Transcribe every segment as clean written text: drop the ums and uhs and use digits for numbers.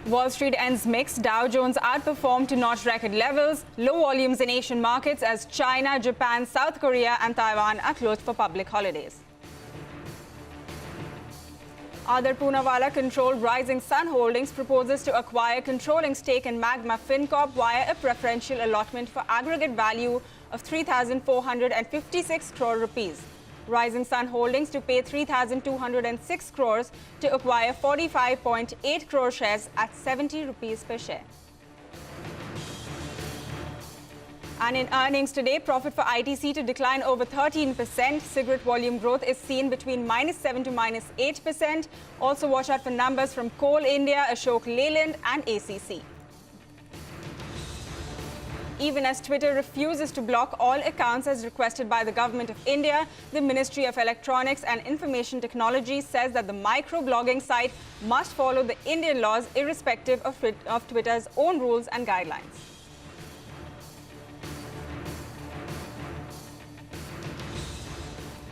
Wall Street ends mixed. Dow Jones outperformed to notch record levels. Low volumes in Asian markets as China, Japan, South Korea and Taiwan are closed for public holidays. Adar Poonawalla-controlled Rising Sun Holdings proposes to acquire controlling stake in MAGMA FINCORP via a preferential allotment for aggregate value of 3,456 crore rupees. Rising Sun Holdings to pay 3,206 crores to acquire 45.8 crore shares at 70 rupees per share. And in earnings today, profit for ITC to decline over 13%. Cigarette volume growth is seen between -7% to -8%. Also watch out for numbers from Coal India, Ashok Leyland and ACC. Even as Twitter refuses to block all accounts as requested by the Government of India, the Ministry of Electronics and Information Technology says that the microblogging site must follow the Indian laws irrespective of Twitter's own rules and guidelines.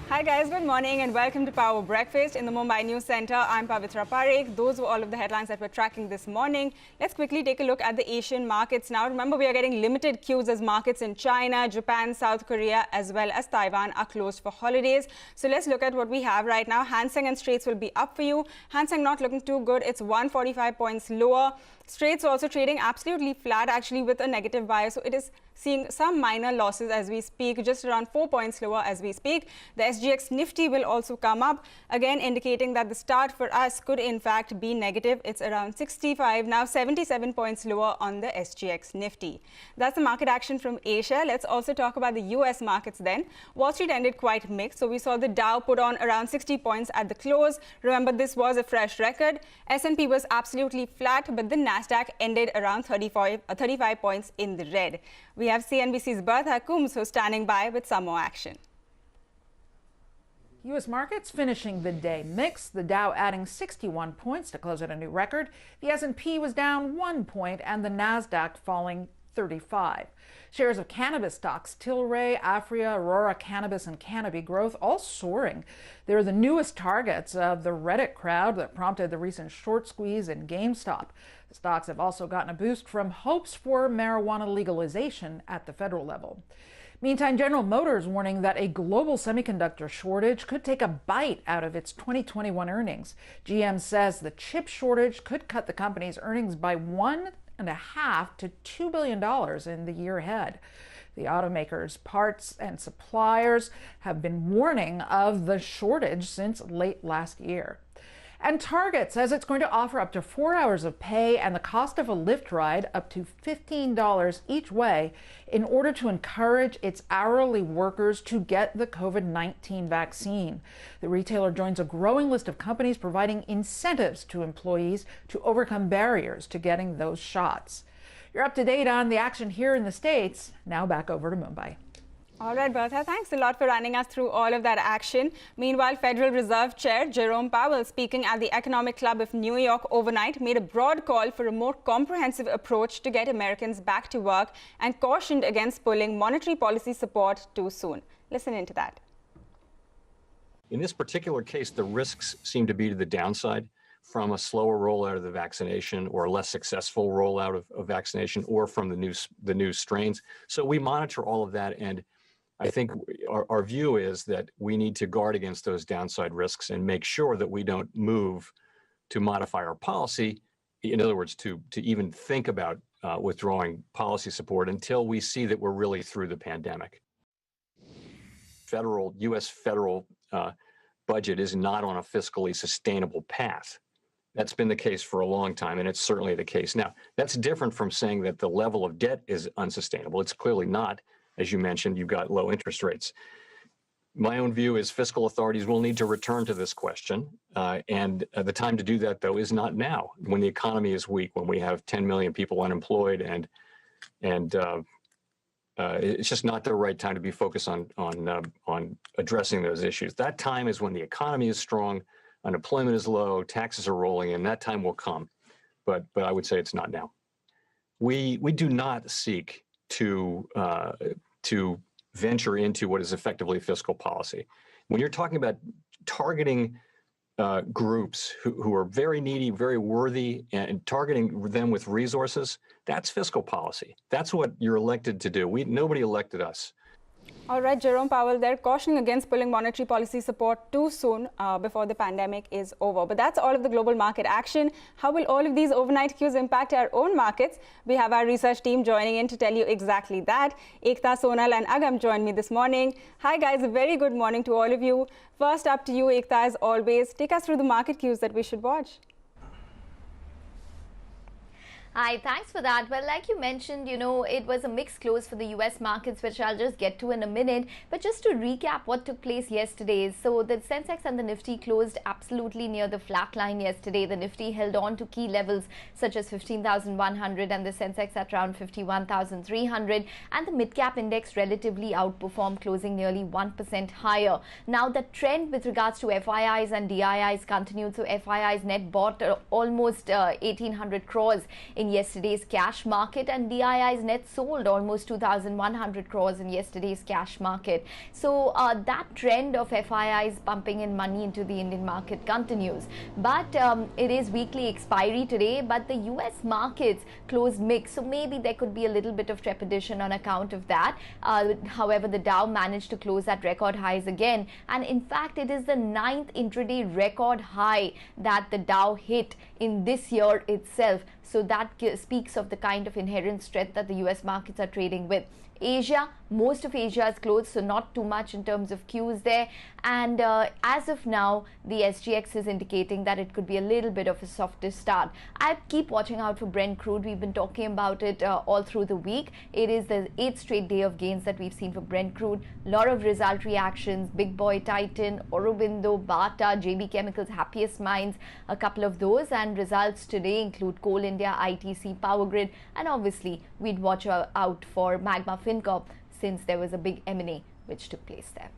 Hi guys, good morning and welcome to Power Breakfast in the Mumbai News Center. I'm Pavitra Parekh. Those were all of the headlines that we're tracking this morning. Let's quickly take a look at the Asian markets now. Remember, we are getting limited cues as markets in China, Japan, South Korea, as well as Taiwan are closed for holidays. So let's look at what we have right now. Hang Seng and Straits will be up for you. Hang Seng not looking too good. It's 145 points lower. Straits also trading absolutely flat, actually with a negative bias. So it is seeing some minor losses as we speak, just around 4 points lower as we speak. The SGX Nifty will also come up, again indicating that the start for us could in fact be negative. It's around 65, now 77 points lower on the SGX Nifty. That's the market action from Asia. Let's also talk about the US markets then. Wall Street ended quite mixed. So we saw the Dow put on around 60 points at the close. Remember, this was a fresh record. S&P was absolutely flat, but the Nasdaq ended around 35 points in the red. We have CNBC's Bertha Coombs who's standing by with some more action. U.S. markets finishing the day mixed. The Dow adding 61 points to close at a new record. The S&P was down 1 point and the Nasdaq falling 35. Shares of cannabis stocks, Tilray, Afria, Aurora Cannabis, and Canopy Growth all soaring. They're the newest targets of the Reddit crowd that prompted the recent short squeeze in GameStop. The stocks have also gotten a boost from hopes for marijuana legalization at the federal level. Meantime, General Motors warning that a global semiconductor shortage could take a bite out of its 2021 earnings. GM says the chip shortage could cut the company's earnings by $1.5 to $2 billion in the year ahead. The automakers' parts and suppliers have been warning of the shortage since late last year. And Target says it's going to offer up to 4 hours of pay and the cost of a Lyft ride up to $15 each way in order to encourage its hourly workers to get the COVID-19 vaccine. The retailer joins a growing list of companies providing incentives to employees to overcome barriers to getting those shots. You're up to date on the action here in the States. Now back over to Mumbai. All right, Bertha, thanks a lot for running us through all of that action. Meanwhile, Federal Reserve Chair Jerome Powell, speaking at the Economic Club of New York overnight, made a broad call for a more comprehensive approach to get Americans back to work and cautioned against pulling monetary policy support too soon. Listen into that. In this particular case, the risks seem to be to the downside from a slower rollout of the vaccination or a less successful rollout of vaccination or from the new strains. So we monitor all of that, and I think our view is that we need to guard against those downside risks and make sure that we don't move to modify our policy, in other words, to even think about withdrawing policy support until we see that we're really through the pandemic. U.S. federal budget is not on a fiscally sustainable path. That's been the case for a long time, and it's certainly the case now. That's different from saying that the level of debt is unsustainable. It's clearly not. As you mentioned, you've got low interest rates. My own view is fiscal authorities will need to return to this question, and the time to do that, though, is not now, when the economy is weak, when we have 10 million people unemployed, and it's just not the right time to be focused on addressing those issues. That time is when the economy is strong, unemployment is low, taxes are rolling in. That time will come, but I would say it's not now. We do not seek to venture into what is effectively fiscal policy. When you're talking about targeting groups who are very needy, very worthy, and targeting them with resources, that's fiscal policy. That's what you're elected to do. Nobody elected us. All right, Jerome Powell, they're cautioning against pulling monetary policy support too soon before the pandemic is over. But that's all of the global market action. How will all of these overnight cues impact our own markets? We have our research team joining in to tell you exactly that. Ekta, Sonal and Agam joined me this morning. Hi guys, a very good morning to all of you. First up to you, Ekta, as always. Take us through the market cues that we should watch. Hi, thanks for that. Well, like you mentioned, it was a mixed close for the US markets, which I'll just get to in a minute. But just to recap what took place yesterday. So the Sensex and the Nifty closed absolutely near the flat line yesterday. The Nifty held on to key levels such as 15,100 and the Sensex at around 51,300. And the mid-cap index relatively outperformed, closing nearly 1% higher. Now, the trend with regards to FIIs and DIIs continued. So FIIs net bought almost 1,800 crores in yesterday's cash market, and DIIs net sold almost 2,100 crores in yesterday's cash market. So that trend of FIIs pumping in money into the Indian market continues. But it is weekly expiry today, but the US markets closed mixed, so maybe there could be a little bit of trepidation on account of that. However, the Dow managed to close at record highs again, and in fact it is the 9th intraday record high that the Dow hit in this year itself. So that speaks of the kind of inherent strength that the US markets are trading with. Asia, most of Asia is closed, so not too much in terms of cues there. And as of now, the SGX is indicating that it could be a little bit of a softer start. I keep watching out for Brent crude. We've been talking about it all through the week. It is the 8th straight day of gains that we've seen for Brent crude. A lot of result reactions, Big Boy Titan, AUROBINDO, Bata, JB Chemicals, Happiest Minds, a couple of those. And results today include Coal India, ITC, Power Grid, and obviously we'd watch out for MAGMA, FINCORP, since there was a big M&A which took place there.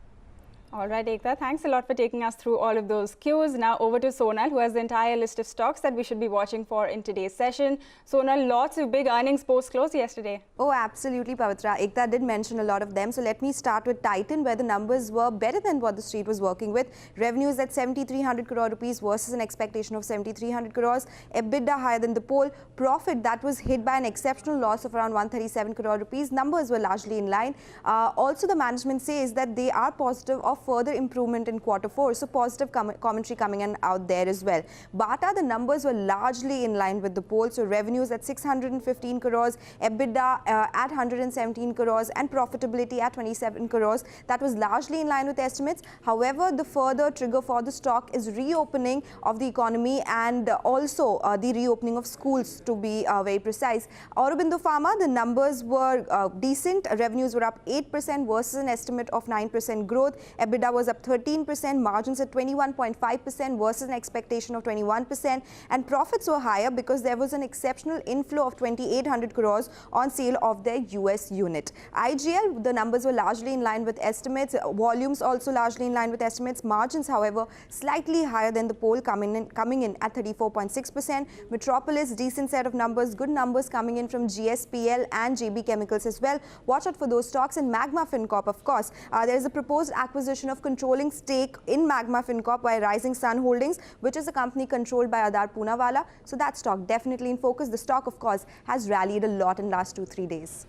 All right, Ekta, thanks a lot for taking us through all of those cues. Now over to Sonal, who has the entire list of stocks that we should be watching for in today's session. Sonal, lots of big earnings post-close yesterday. Oh, absolutely, Pavitra. Ekta did mention a lot of them. So let me start with Titan, where the numbers were better than what the street was working with. Revenues at 7,300 crore rupees versus an expectation of 7,300 crores. EBITDA higher than the poll. Profit that was hit by an exceptional loss of around 137 crore rupees. Numbers were largely in line. Also, the management says that they are positive of further improvement in quarter 4. So positive commentary coming in out there as well. Bata, the numbers were largely in line with the poll. So revenues at 615 crores, EBITDA at 117 crores and profitability at 27 crores. That was largely in line with estimates. However, the further trigger for the stock is reopening of the economy and also the reopening of schools, to be very precise. AUROBINDO Pharma, the numbers were decent. Revenues were up 8% versus an estimate of 9% growth. EBITDA was up 13%, margins at 21.5% versus an expectation of 21%, and profits were higher because there was an exceptional inflow of 2,800 crores on sale of their US unit. IGL, the numbers were largely in line with estimates, volumes also largely in line with estimates, margins however slightly higher than the poll, coming in at 34.6%. Metropolis, decent set of numbers, good numbers coming in from GSPL and JB Chemicals as well. Watch out for those stocks. And MAGMA FinCorp, of course, there is a proposed acquisition of controlling stake in MAGMA FinCorp by Rising Sun Holdings, which is a company controlled by Adar Poonawalla. So that stock definitely in focus. The stock, of course, has rallied a lot in last 2-3 days.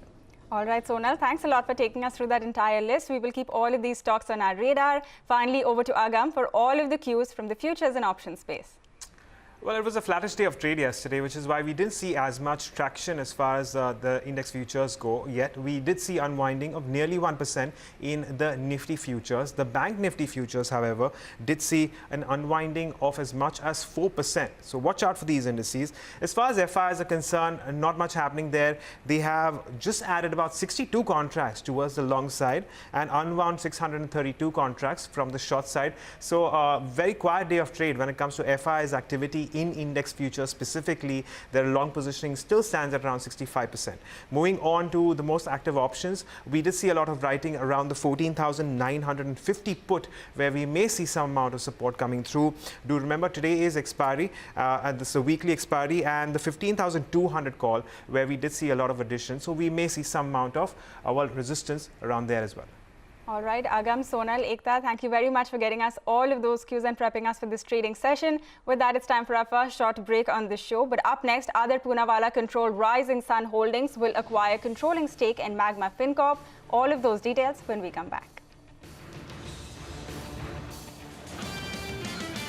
All right, Sonal, thanks a lot for taking us through that entire list. We will keep all of these stocks on our radar. Finally, over to Agam for all of the cues from the futures and options space. Well, it was a flattish day of trade yesterday, which is why we didn't see as much traction as far as the index futures go yet. We did see unwinding of nearly 1% in the Nifty futures. The Bank Nifty futures, however, did see an unwinding of as much as 4%. So watch out for these indices. As far as FIs are concerned, not much happening there. They have just added about 62 contracts towards the long side and unwound 632 contracts from the short side. So a very quiet day of trade when it comes to FIs activity in index futures specifically. Their long positioning still stands at around 65%. Moving on to the most active options, we did see a lot of writing around the 14,950 put, where we may see some amount of support coming through. Do remember today is expiry, and this is a weekly expiry, and the 15,200 call, where we did see a lot of addition. So we may see some amount of resistance around there as well. All right, Agam, Sonal, Ekta, thank you very much for getting us all of those cues and prepping us for this trading session. With that, it's time for our first short break on the show. But up next, Adar Poonawala-controlled Rising Sun Holdings will acquire controlling stake in MAGMA FINCORP. All of those details when we come back.